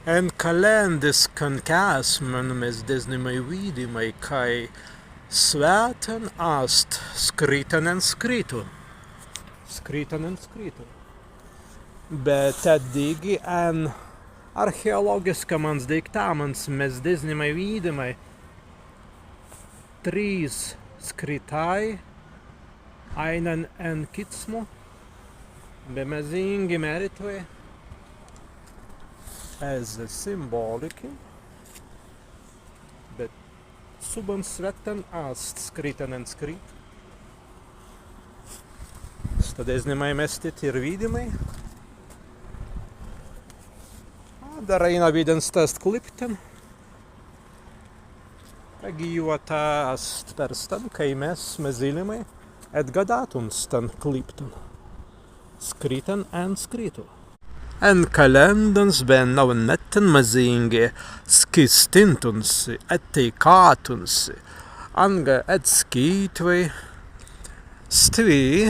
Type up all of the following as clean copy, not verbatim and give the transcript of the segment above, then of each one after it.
En kalendis kankasmen mes deznimai vidimai, kai svēten ast skritanen skritu. Skritanen skritu. Bet tad digi en arheologiskamans diktamans mes deznimai vidimai trīs skritai einen en kitsmu bemezingi meritve ez simboliki, bet suban svetten ast skritanen skrit. Tad deznimai mestit ir vidimai. Dar eina videns test klipten. Pagijuota ast perstan, kai mes zilimai atgadāt un stan klipten. Skriten en skritu. En kalendans ben nav netten mazingi skistintunsi, ettikātunsi, anga etskītvei, stvi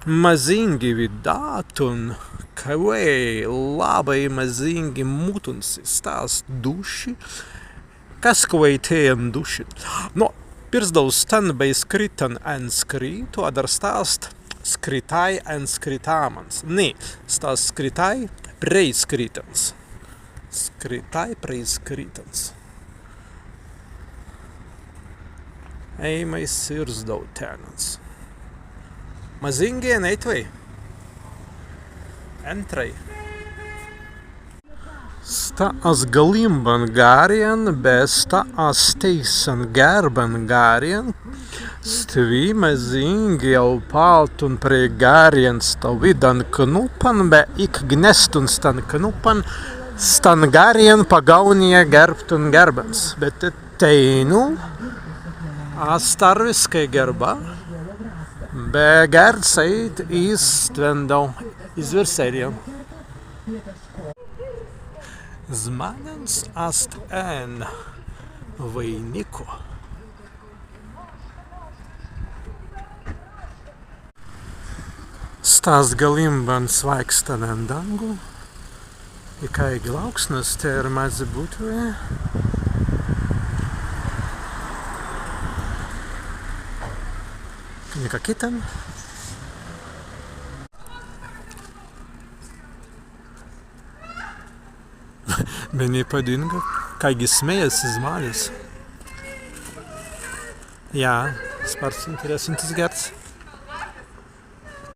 mazingi vidātun, kavei labai mazingi mutunsi, stās duši, kas kavei tiem duši. No, pirsdaus stan bei skritan en skritu, adar stāst skritai en skritāmans. Nē, stās skritai preizskritans. Skritai preizskritans. Eimai sirsdautēnans. Mazingie neitvei. Entrai. Sta as galimban gārien, bez sta as teisan gērban gārien, stvi mazingi jau paltun pre gārien sta vidan knupan, be ik gnestun stan knupan, stan gārien pagaunie gerbtun gerbans. Bet teinu astarviskai gerba, be gērdseit iztvendau izvirsēriem. Zmanens ast en vainiku. Stās galimban svaikstanen dangu, i kai glauksnas te ir mazi būtuvē. Nika kitam. Meni padinga, kaigi smējasi zmanis. Jā, spārts interesantis gerds.